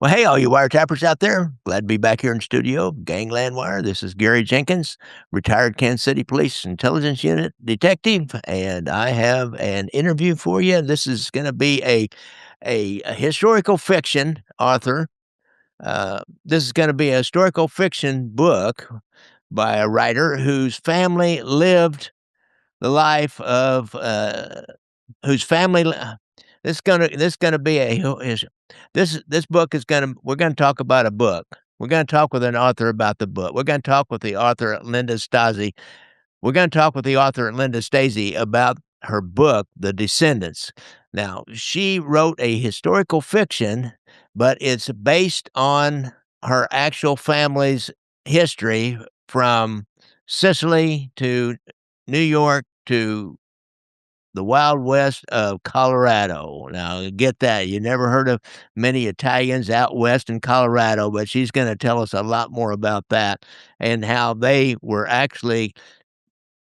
Well, hey, all you wiretappers out there. Glad to be back here in studio, Gangland Wire. This is Gary Jenkins, retired Kansas City Police Intelligence Unit detective, and I have an interview for you. This is going to be a historical fiction author. This is going to be a historical fiction book by a writer whose family lived the life of whose family li this gonna be a who is this book is gonna we're gonna talk about a book. We're gonna talk with an author about the book. We're gonna talk with the author, Linda Stasi. We're gonna talk with the author, Linda Stasi, about her book, The Descendants. Now, she wrote a historical fiction, but it's based on her actual family's history from Sicily to New York to the Wild West of Colorado. Now, get that. You never heard of many Italians out west in Colorado, but she's gonna tell us a lot more about that and how they were actually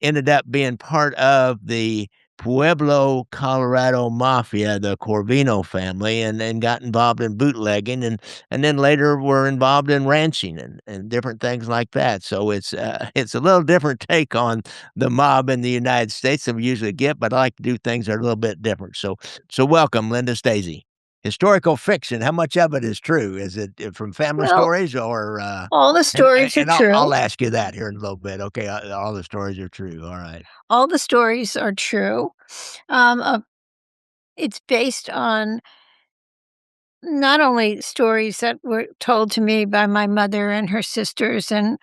ended up being part of the Pueblo, Colorado mafia, the Corvino family, and then got involved in bootlegging and then later were involved in ranching and different things like that. So it's a little different take on the mob in the United States than we usually get, but I like to do things that are a little bit different. So welcome, Linda Stasi. Historical fiction, how much of it is true? Is it from family Well, stories or all the and stories are and I'll true. ask you that here in a little bit, okay? All the stories are true, alright. All the stories are true. Um, uh, it's based on not only stories that were told to me by my mother and her sisters and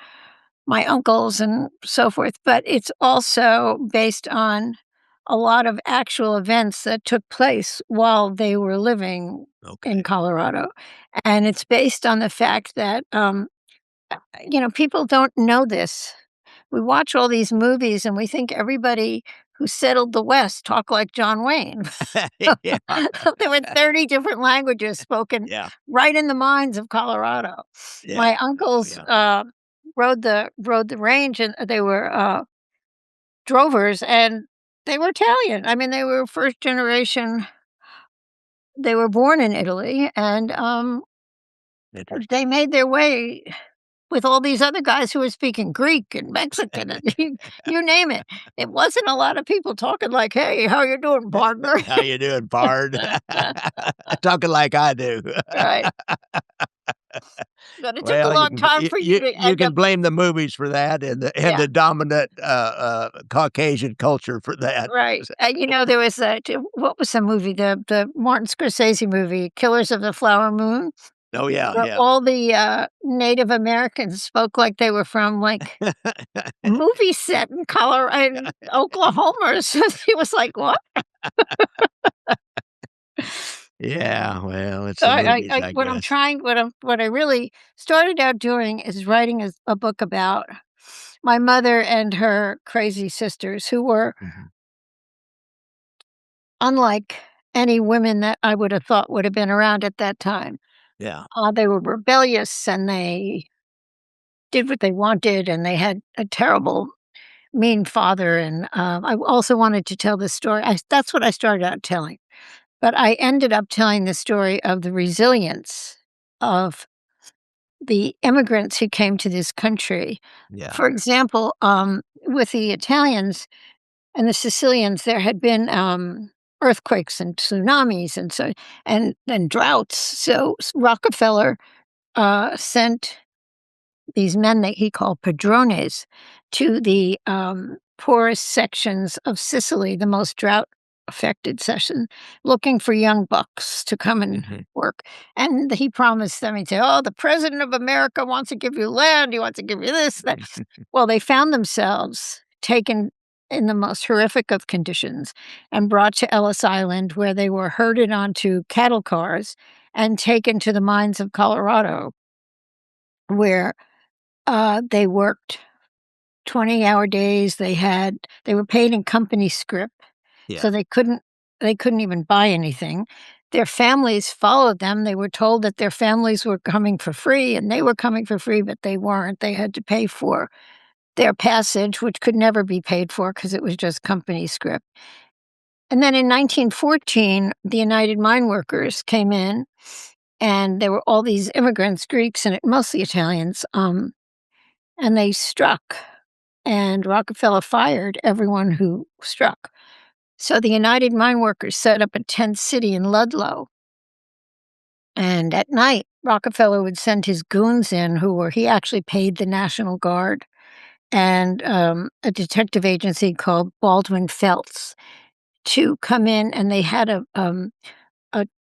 my uncles and so forth, but it's also based on a lot of actual events that took place while they were living in Okay. Colorado. And it's based on the fact that, people don't know this. We watch all these movies and we think everybody who settled the West talk like John Wayne. Yeah. There were 30 different languages spoken Yeah. right in the mines of Colorado. Yeah. My Oh, uncles yeah. rode the range, and they were drovers, and they were Italian. I mean, they were first generation. They were born in Italy, and Interesting. they made their way with all these other guys who were speaking Greek and Mexican and you name it. It wasn't a lot of people talking like, "Hey, how you doing, partner?" How you doing, pard? Talking like I do. Right. But it took a Well, long time for you to you end can up. blame the movies for that and Yeah, the dominant, Caucasian culture for that. right. There was what was the movie? The Martin Scorsese movie, Killers of the Flower Moon, Oh, yeah, where yeah. all the, Native Americans spoke like they were from, like, movie set in in Oklahoma or something. It was like, "What?" Yeah, well, it's So the movies, I what I'm guess. trying what I really started out doing is writing a book about my mother and her crazy sisters who were Mhm. unlike any women that I would have thought would have been around at that time. Yeah. They were rebellious and they did what they wanted and they had a terrible, mean father. And I also wanted to tell this story. That's what I started out telling. But I ended up telling the story of the resilience of the immigrants who came to this country. Yeah. For example, with the Italians and the Sicilians, there had been earthquakes and tsunamis and droughts. So Rockefeller sent these men that he called padrones to the poorest sections of Sicily, the most drought affected section, looking for young bucks to come and Mhm. work. And he promised them, he'd say, "Oh, the president of America wants to give you land. He wants to give you this, that." Well, they found themselves taken in the most horrific of conditions and brought to Ellis Island, where they were herded onto cattle cars and taken to the mines of Colorado, where they worked 20-hour days. They were paid in company scrip, Yeah. so they couldn't even buy anything. Their families followed them. They were told that their families were coming for free, and they were coming for free, but they weren't. They had to pay for their passage, which could never be paid for because it was just company scrip. And then in 1914, the United Mine Workers came in and there were all these immigrants, Greeks and mostly Italians, and they struck, and Rockefeller fired everyone who struck. So the United Mine Workers set up a tent city in Ludlow, and at night, Rockefeller would send his goons in he actually paid the National Guard and, a detective agency called Baldwin Felts to come in, and they had a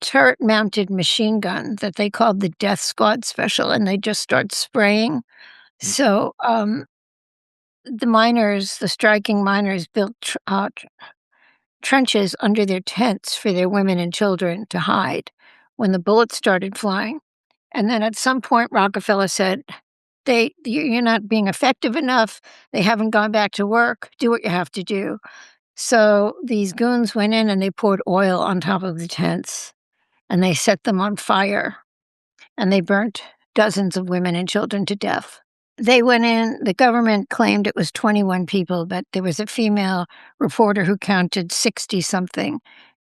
turret-mounted machine gun that they called the Death Squad Special, and they just start spraying. Mm, So, the striking miners built trenches under their tents for their women and children to hide when the bullets started flying. And then at some point, Rockefeller said, You're not being effective enough. They haven't gone back to work. Do what you have to do." So these goons went in and they poured oil on top of the tents and they set them on fire and they burnt dozens of women and children to death. They went in, the government claimed it was 21 people, but there was a female reporter who counted 60 something,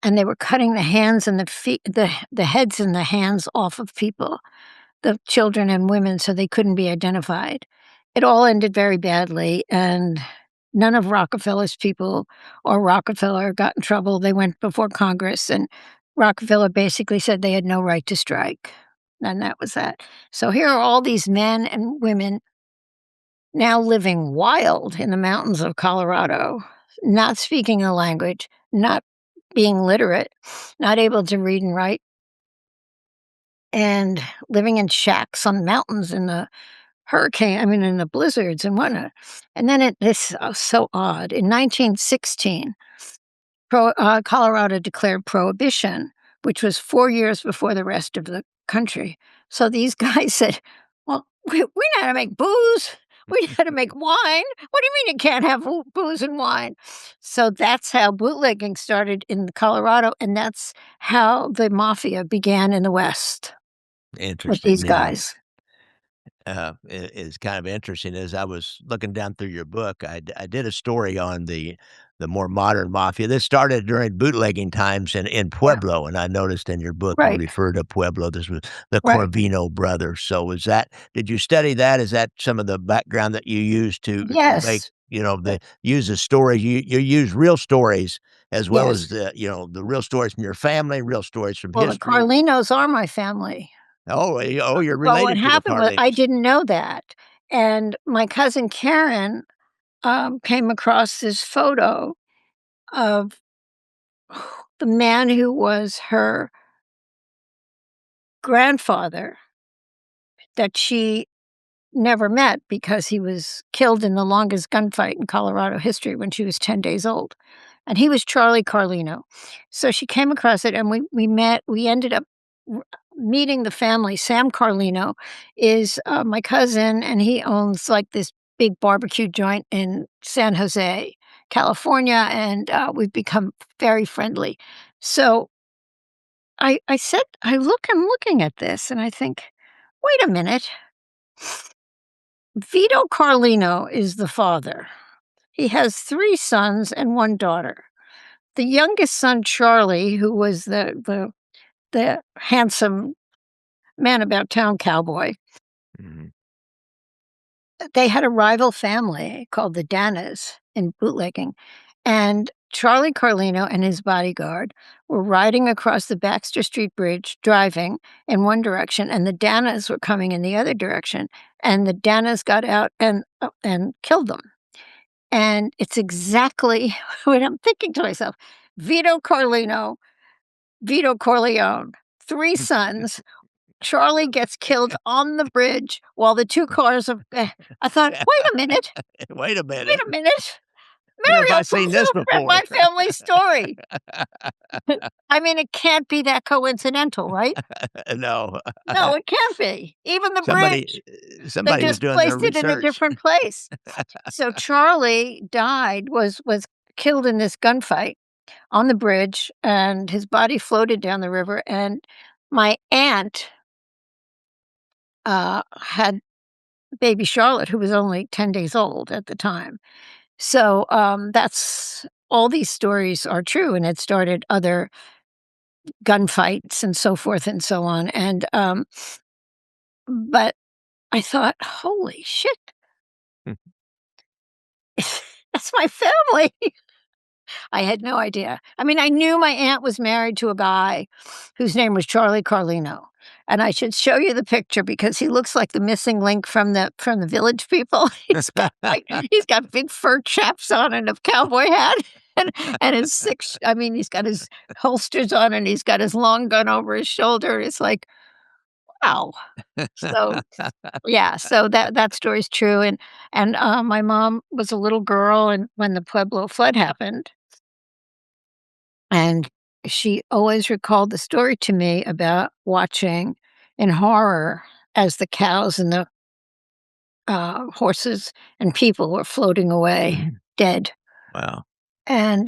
and they were cutting the hands and the feet, the heads and the hands off of people, the children and women, so they couldn't be identified. It all ended very badly, and none of Rockefeller's people or Rockefeller got in trouble. They went before Congress, and Rockefeller basically said they had no right to strike, and that was that. So here are all these men and women now living wild in the mountains of Colorado, not speaking the language, not being literate, not able to read and write, and living in shacks on mountains in the in the blizzards and whatnot. And then this so odd. In 1916, Colorado declared prohibition, which was 4 years before the rest of the country. So these guys said, "Well, we know how to make booze. We know how to make wine. What do you mean you can't have booze and wine?" So that's how bootlegging started in Colorado, and that's how the mafia began in the West with these interesting, yeah. guys. Is kind of interesting. As I was looking down through your book, I did a story on the more modern mafia. This started during bootlegging times in Yeah, Pueblo, and I noticed in your book you right, refer to Pueblo. This was the right. Corvino brothers. So was that? Did you study that? Is that some of the background that you use to make? Yes, uh, The use the story. You use real stories as well yes. as the real stories from your family, real stories from Well, the history. Carlinos are my family. Oh, you're Well, what related to the happened was I Carlinos. didn't know that, and my cousin Karen, came across this photo of the man who was her grandfather that she never met because he was killed in the longest gunfight in Colorado history when she was 10 days old, and he was Charlie Carlino. So she came across it, and we met. We ended up r meeting the family. Sam Carlino is, my cousin, and he owns, like, this big barbecue joint in San Jose, California, and, we've become very friendly. So I said I'm looking at this, and I think, "Wait a minute. Vito Carlino is the father. He has 3 sons and 1 daughter. The youngest son, Charlie, who was the handsome man about town cowboy, Mhm. they had a rival family called the Danas in bootlegging, and Charlie Carlino and his bodyguard were riding across the Baxter Street Bridge, driving in one direction, and the Danas were coming in the other direction, and the Danas got out and killed them. And it's exactly what I'm thinking to myself. Vito Carlino, Vito Corleone, 3 sons. Charlie gets killed on the bridge while the 2 cars are I thought, Wait a wait minute. a minute. Where have Mario I seen this Puzo read before? my family story." I mean, it can't be that coincidental, right? No. No, it can't be. Even the Somebody bridge, they somebody was just doing their placed it in a research. different place. So Charlie died, was killed in this gunfight on the bridge, and his body floated down the river, and my aunt, had baby Charlotte, who was only 10 days old at the time. So, that's all these stories are true, and it started other gunfights and so forth and so on, and, but I thought, "Holy shit, that's my family." I had no idea. I mean, I knew my aunt was married to a guy whose name was Charlie Carlino, and I should show you the picture because he looks like the missing link from the Village People. He's got big fur chaps on and a cowboy hat and his 6 I mean, he's got his holsters on and he's got his long gun over his shoulder. It's like, wow. So, yeah, so that story's true, and my mom was a little girl and when the Pueblo flood happened, and she always recalled the story to me about watching in horror as the cows and the, horses and people were floating away dead, Wow. and,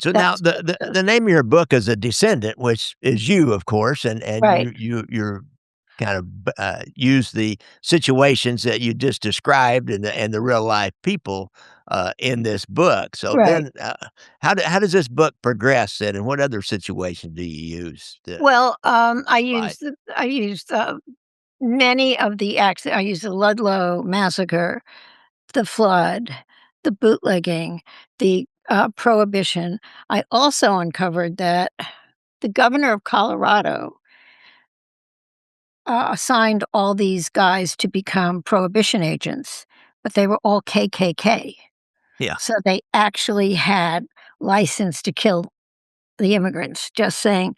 So now that's the name of your book is A Descendant, which is you, of course, and right, you're kind of use the situations that you just described and the real life people in this book. So right. then, how does this book progress then, and what other situation do you use to Well, provide? I used, many of the acts I used the Ludlow Massacre, the flood, the bootlegging, the, prohibition. I also uncovered that the governor of Colorado, assigned all these guys to become prohibition agents, but they were all KKK. Yeah. So they actually had license to kill the immigrants, just saying,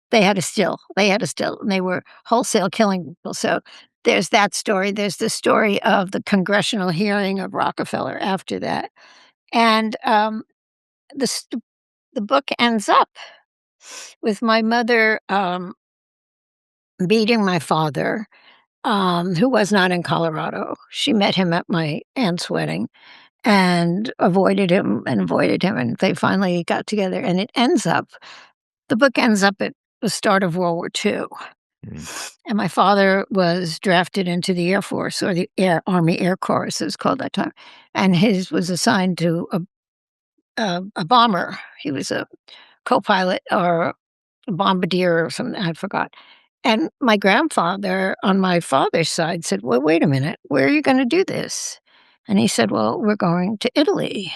they had to steal, and they were wholesale killing people, so there's that story, there's the story of the congressional hearing of Rockefeller after that, and, the st the book ends up with my mother, beating my father, who was not in Colorado. She met him at my aunt's wedding and avoided him, and they finally got together, and the book ends up at the start of World War II, Mm. and my father was drafted into the Air Force or the Army Air Corps, as it was called that time, and his was assigned to a bomber. He was a co-pilot or a bombardier or something, I forgot. And my grandfather on my father's side said, "Well, wait a minute, where are you gonna do this?" And he said, "Well, we're going to Italy."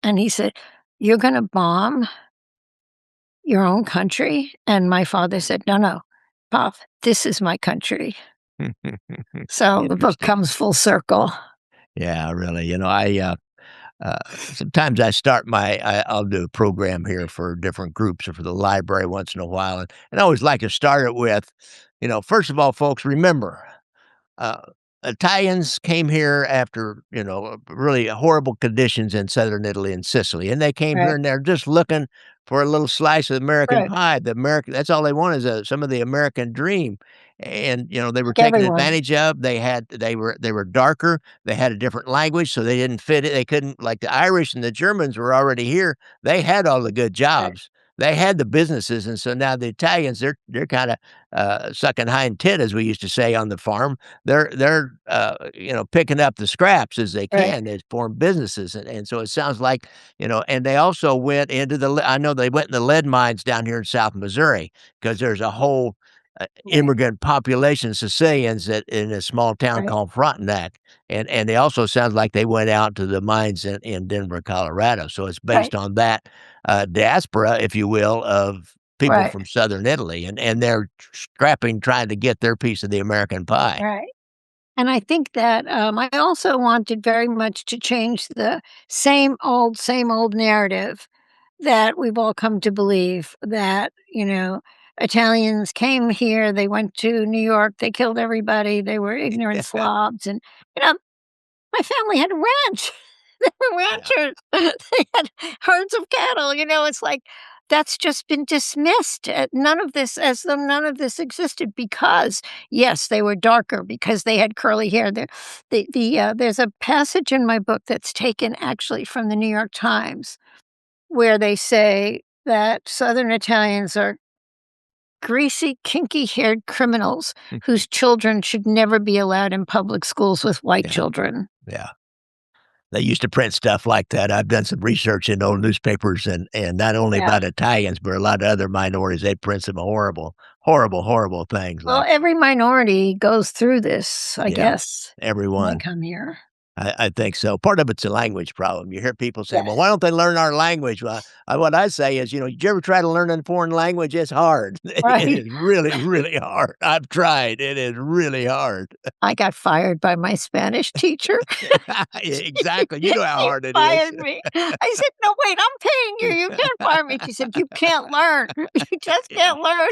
And he said, "You're gonna bomb your own country?" And my father said, "No, no, Pop, this is my country." So the book Interesting. comes full circle. Yeah, really. Uh, sometimes I start I'll do a program here for different groups or for the library once in a while, and I always like to start it with, first of all, folks, remember, uh, Italians came here after, really horrible conditions in southern Italy and Sicily, and they came here Right, and they're just looking for a little slice of American right, pie. That's all they want is some of the American dream. And they were like taken everyone. advantage of. They were darker. They had a different language, so they didn't fit it. They couldn't like the Irish and the Germans were already here. They had all the good Right, jobs. They had the businesses, and so now the Italians they're kind of sucking hind tit, as we used to say on the farm. They're picking up the scraps as they right, can to form businesses, and so it sounds like, and they also went into I know they went in the lead mines down here in South Missouri because there's a whole, right, immigrant population, Sicilians, that in a small town right, called Frontenac, and they also sounds like they went out to the mines in Denver, Colorado, so it's right, based on that, diaspora, if you will, of people right, from Southern Italy, and they're scrapping trying to get their piece of the American pie. right. And I think that, I also wanted very much to change the same old narrative that we've all come to believe that, Italians came here, they went to New York, they killed everybody, they were ignorant Yeah, slobs, and, you know, my family had a ranch. They were yeah, ranchers. They had herds of cattle, it's like, that's just been dismissed, none of this as though none of this existed because, yes, they were darker, because they had curly hair. There's a passage in my book that's taken actually from the New York Times where they say that Southern Italians are greasy, kinky-haired criminals whose children should never be allowed in public schools with white yeah, children. yeah. They used to print stuff like that. I've done some research in old newspapers and not only Yeah. about Italians, but a lot of other minorities. They print some horrible, horrible, horrible things Well, like every minority goes through this, I yeah, guess, when they everyone. come here. I think so. Part of it's a language problem. You hear people say, "Well, Yes. why don't they learn our language?" Well, what I say is, did you ever try to learn a foreign language? It's hard. It Right. is really, really hard. I've tried. It is really hard. I got fired by my Spanish teacher. Exactly. You know how She hard it is. fired me. I said, "No, wait, I'm paying you. You can't fire me." She said, "You can't learn. You just Yeah. can't learn."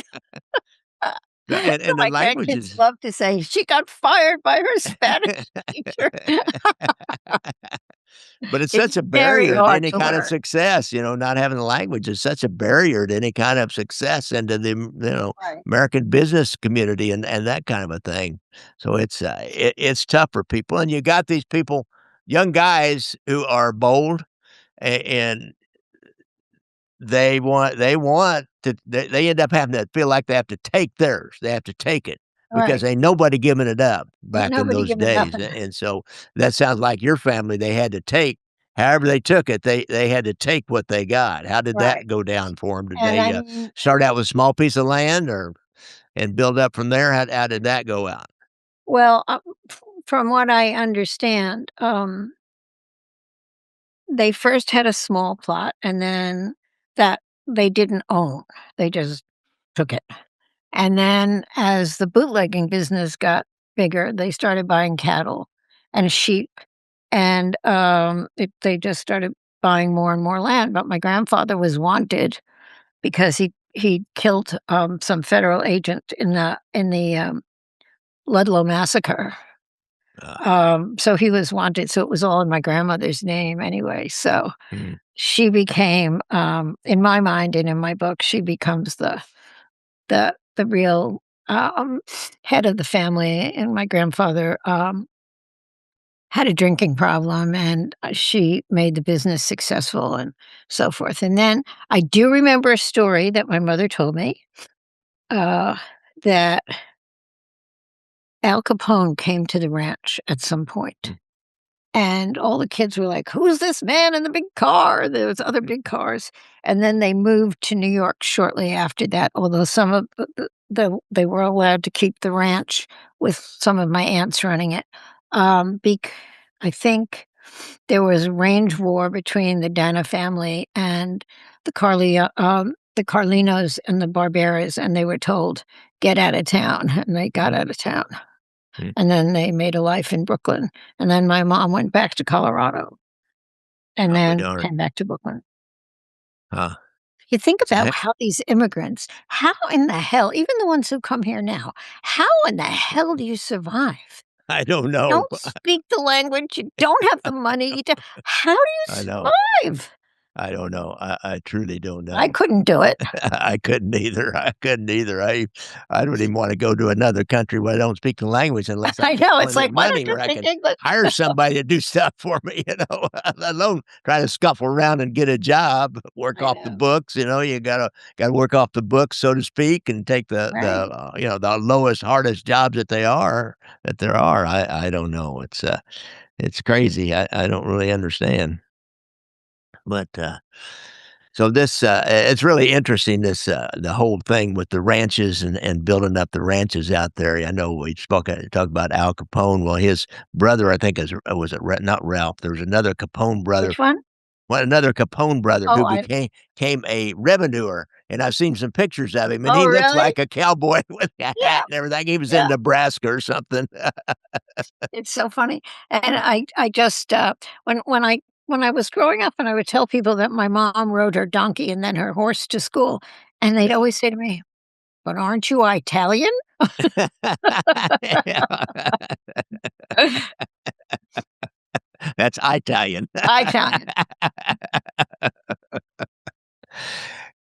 So And the my language grandkids is love to say, "She got fired by her Spanish teacher." but it's It's such a very barrier to hard any to kind of learn. success, not having the language is such a barrier to any kind of success into the, Right. American business community and that kind of a thing. So it's tough for people, and you got these people, young guys who are bold and they want to they end up having to feel like they have to take theirs. They have to take it because Right. ain't nobody giving it up Ain't back in nobody those giving days, nothing. and so that sounds like your family, they had to take however they took it, they had to take what they got. How did Right. that go down for them? Did And I they, mean, start out with a small piece of land or and build up from there? How did that go out? well, from what I understand, they first had a small plot and then that they didn't own. They just took it. And then as the bootlegging business got bigger, they started buying cattle and sheep, and, they just started buying more and more land, but my grandfather was wanted because he killed, some federal agent in the Ludlow Massacre. Uh, So he was wanted, so it was all in my grandmother's name anyway, so mm, she became, in my mind and in my book, she becomes the real, head of the family, and my grandfather, had a drinking problem, and, she made the business successful and so forth, and then I do remember a story that my mother told me, uh, that Al Capone came to the ranch at some point, mm, and all the kids were like, "Who's this man in the big car?" There was other mm, big cars, and then they moved to New York shortly after that, although some of they were allowed to keep the ranch with some of my aunts running it. I think there was a range war between the Dana family and the Carlinos and the Barberas, and they were told, "Get out of town," and they got mm, out of town. mm. And then they made a life in Brooklyn, and then my mom went back to Colorado and I'll be then darned. came back to Brooklyn. Huh. You think It's a about heck how these immigrants, how in the hell, even the ones who come here now, how in the hell do you survive? I don't You know. don't speak the language, you don't have the money, how do I you know. survive? I don't know. I truly don't I know. couldn't do it. I couldn't either. I couldn't either. I don't even wanna go to another country where I don't speak the language unless I I got know, it's plenty like, of "Why don't money you where I speak can English?" hire somebody to do stuff for me, let alone try to scuffle around and get a job, work I off the know, books, you gotta work off the books, so to speak, and take right. the lowest, hardest jobs that there are. I don't know. It's crazy. I don't really understand. But, so it's really interesting, the whole thing with the ranches and building up the ranches out there. I know we talked about Al Capone. Well, his brother, I think was it not Ralph, there was another Capone brother Which one? another Capone brother Oh, who I became a revenuer, and I've seen some pictures of him, and oh, he looks really? like a cowboy with a Yeah, hat and everything. He was in yeah. Nebraska or something. It's so funny, and I just, when I was growing up and I would tell people that my mom rode her donkey and then her horse to school, and they'd Yeah. always say to me, "But aren't you Italian?" Yeah. That's Italian. Italian.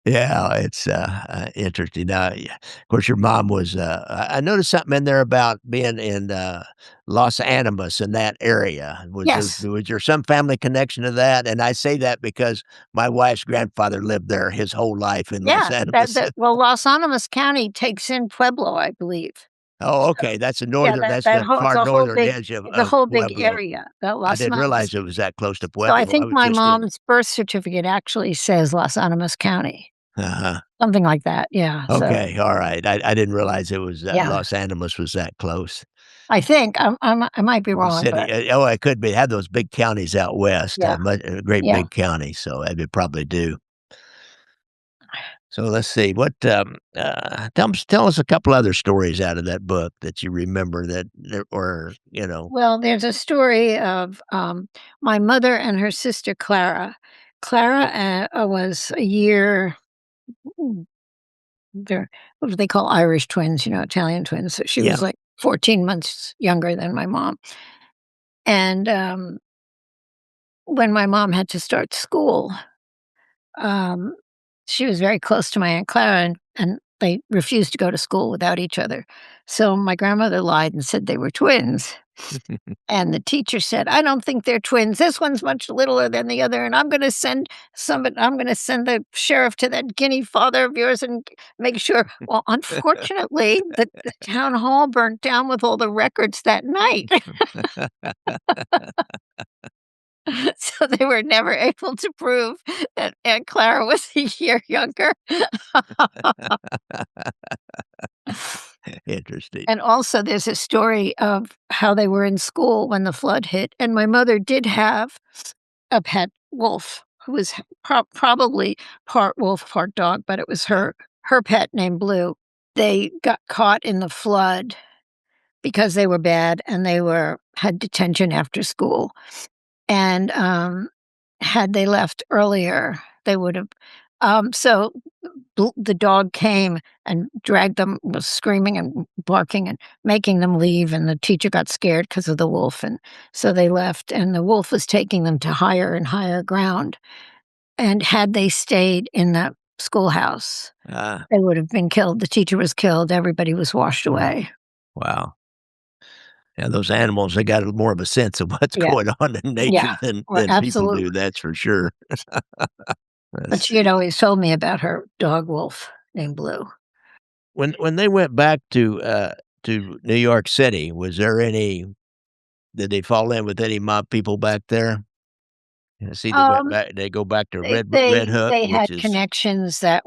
Yeah, it's, interesting. Now, yeah, of course, your mom was, I noticed something in there about being in, Los Animas in that area. Yes. Was there some family connection to that? And I say that because my wife's grandfather lived there his whole life in Los Yeah, Animas. well, Los Animas County takes in Pueblo, I believe. Oh, okay, that's Yeah, that's that the whole it's far a whole northern big edge the of whole big Pueblo. area, the I Las didn't Animas. realize it was that close to So I Pueblo. I think was my just in mom's birth certificate actually says Las Animas County, uh-huh. something like that, yeah, so Okay, alright. I didn't realize it was that yeah, Los Animas was that close. I think, I might be The wrong, city but oh, it could be. Have those big counties out west, yeah, a great yeah. big county, so they probably do. So let's see, what, tell us a couple other stories out of that book that you remember that there or, you know. Well, there's a story of, my mother and her sister Clara. Clara, was a year ooh, they're what do they call Irish twins, Italian twins, so she Yeah. was, like, 14 months younger than my mom, and, when my mom had to start school, um, she was very close to my Aunt Clara, and they refused to go to school without each other, so my grandmother lied and said they were twins. And the teacher said, "I don't think they're twins. This one's much littler than the other, and I'm gonna send the sheriff to that guinea father of yours and make sure." Well, unfortunately, the town hall burnt down with all the records that night, so they were never able to prove that Aunt Clara was a year younger. Interesting. And also, there's a story of how they were in school when the flood hit, and my mother did have a pet wolf who was probably part wolf, part dog, but it was her pet named Blue. They got caught in the flood because they were bad and they were had detention after school. And had they left earlier, they would have. So the dog came and dragged them, was screaming and barking and making them leave. And the teacher got scared because of the wolf, and so they left. And the wolf was taking them to higher and higher ground. And had they stayed in the schoolhouse, Ah, they would have been killed. The teacher was killed. Everybody was washed mm, away. wow. Yeah, those animals, they got more of a sense of what's Yeah, going on in nature yeah, well, than people absolutely. do, that's for sure. But Let's she had see. always told me about her dog wolf named Blue. When they went back to New York City, was there any did they fall in with any mob people back there? I see Um, they go back to they Red they Hook, they which had is connections that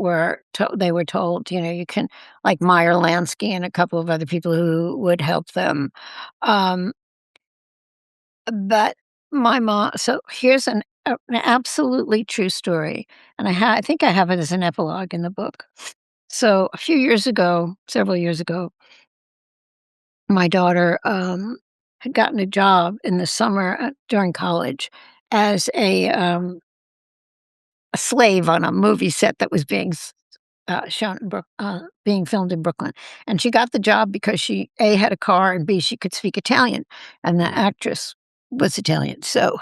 they were told, you can like Meyer Lansky and a couple of other people who would help them. Um, but my mom so here's an absolutely true story, and I think I have it as an epilogue in the book. So a few years ago, several years ago, my daughter, had gotten a job in the summer, during college as a slave on a movie set that was shown in being filmed in Brooklyn, and she got the job because she, A, had a car, and B, she could speak Italian, and the mm, actress was Italian, so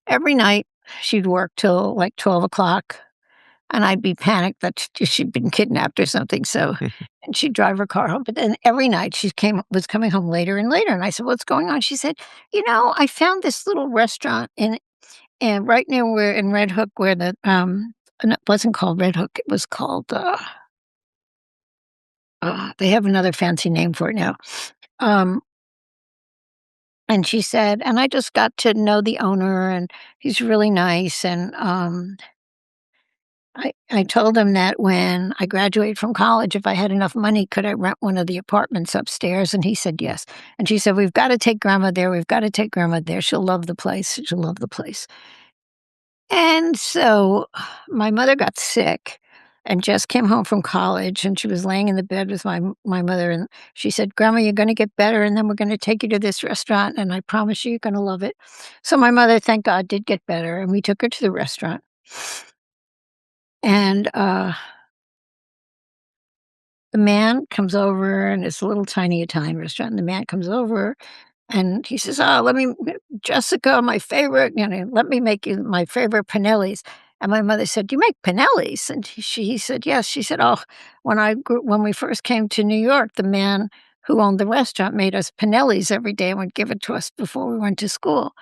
every night she'd work till, like, 12 o'clock, and I'd be panicked that she'd been kidnapped or something, so and she'd drive her car home, but then every night she was coming home later and later, and I said, "What's going on?" She said, I found this little restaurant and right near where in Red Hook where the, and it wasn't called Red Hook, it was called, they have another fancy name for it now. Um, and she said, and I just got to know the owner, and he's really nice, and, I told him that when I graduated from college, if I had enough money, could I rent one of the apartments upstairs? And he said, "Yes." And she said, "We've gotta take grandma there, we've gotta take grandma there, she'll love the place, she'll love the place." And so my mother got sick and just came home from college, and she was laying in the bed with my mother, and she said, "Grandma, you're gonna get better, and then we're gonna take you to this restaurant, and I promise you, you're gonna love it." So my mother, thank God, did get better, and we took her to the restaurant. And, the man comes over, and it's a little tiny Italian restaurant, and the man comes over and he says, "Oh, Jessica, my favorite, let me make you my favorite panellis." And my mother said, "You make panellis?" And he said, "Yes." She said, "Oh, when we first came to New York, the man who owned the restaurant made us panellis every day and would give it to us before we went to school."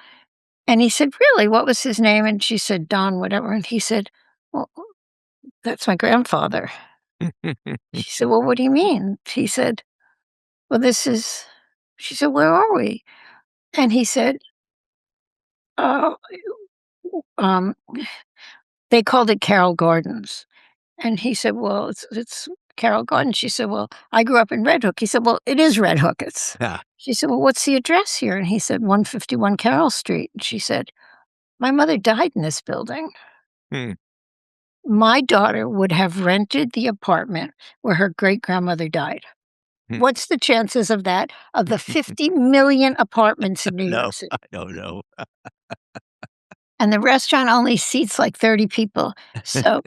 And he said, "Really? What was his name?" And she said, "Don, whatever." And he said, "Well, that's my grandfather." She said, "Well, what do you mean?" He said, Well, this is she said, "Where are we?" And he said, "Oh, um" they called it Carroll Gardens. And he said, "Well, it's Carroll Gardens." She said, "Well, I grew up in Red Hook." He said, "Well, it is Red Hook, it's" Ah, she said, "Well, what's the address here?" And he said, "151 Carroll Street." And she said, "My mother died in this building. hmm, My daughter would have rented the apartment where her great-grandmother died. hmm. What's the chances of that, of the 50,000,000 apartments in New No, York City?" I don't know. And the restaurant only seats like 30 people. So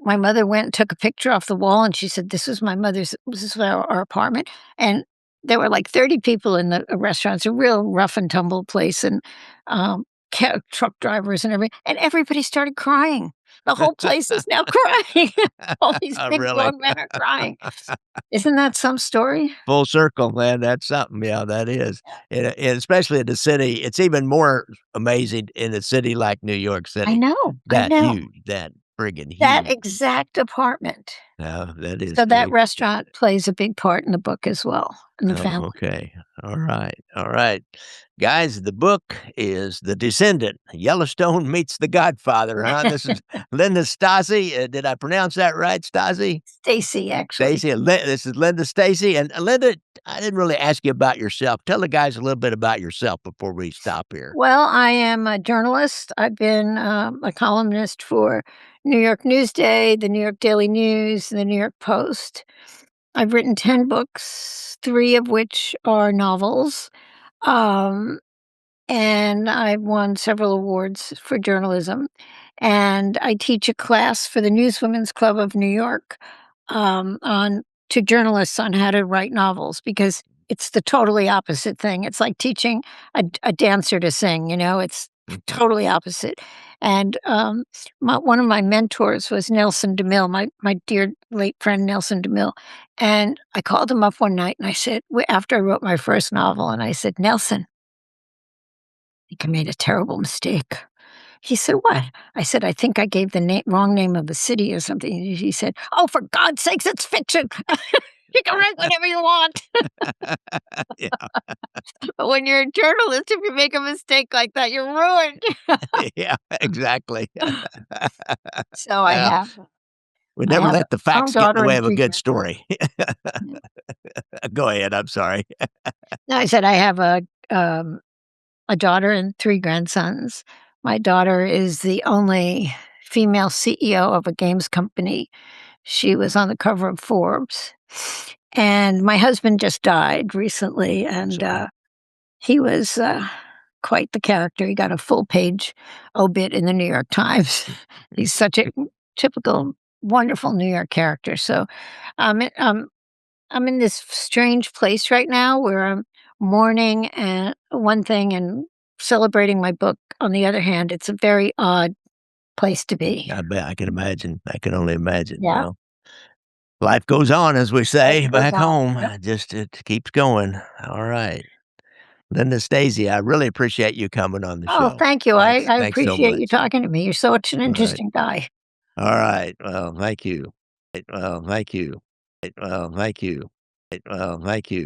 my mother went and took a picture off the wall, and she said, this is our apartment." And there were like 30 people in the restaurant. It's a real rough and tumble place, and truck drivers and everybody started crying. The whole place is now crying. All these big Really? grown men are crying. Isn't that some story? Full circle, man, that's something, yeah, that is, and especially in the city, it's even more amazing in a city like New York I City. know, I That know. huge, that friggin' That huge. exact apartment. Yeah, that is So that big. restaurant plays a big part in the book as well, in the Oh, family. okay. All right. Guys, the book is The Descendant, Yellowstone Meets The Godfather, huh? This is Linda Stasi, did I pronounce that right, Stasi? Stacy, actually. Stacy, this is Linda Stasi, and, Linda, I didn't really ask you about yourself. Tell the guys a little bit about yourself before we stop here. Well, I am a journalist. I've been a columnist for New York Newsday, the New York Daily News, the New York Post. I've written 10 books, three of which are novels. Um, and I've won several awards for journalism. And I teach a class for the Newswomen's Club of New York on to journalists on how to write novels because it's the totally opposite thing. It's like teaching a dancer to sing. It's Mhm. totally opposite. And one of my mentors was Nelson DeMille, my dear late friend Nelson DeMille. And I called him up one night and I said, after I wrote my first novel, and I said, "Nelson, I think I made a terrible mistake." He said, "What?" I said, "I think I gave the wrong name of a city or something." He said, "Oh, for God's sakes, it's fiction. You can write whatever you want." Yeah, But when you're a journalist, if you make a mistake like that, you're ruined. yeah, exactly. So I Yeah, have we I never have let the a grown facts get in the daughter way and of a 3 good grandsons. story. Go ahead, I'm sorry. No, I said I have a daughter and 3 grandsons. My daughter is the only female CEO of a games company. She was on the cover of Forbes. And my husband just died recently, and, Sorry. he was, quite the character. He got a full page obit in the New York Times. He's such a typical, wonderful New York character. So, I'm in this strange place right now where I'm mourning and one thing and celebrating my book on the other hand. It's a very odd place to be. I bet I can imagine. I can only imagine. Yeah, Well, life goes on, as we life say goes back on. home. Yep. Just it keeps going. All right. Linda Stasi, I really appreciate you coming on the Oh, show. thank you. I Thanks. I Thanks so appreciate you much. talking to me. You're such an All right. interesting guy. All right. Well, thank you. Well, thank you. Well, thank you. Well, thank you.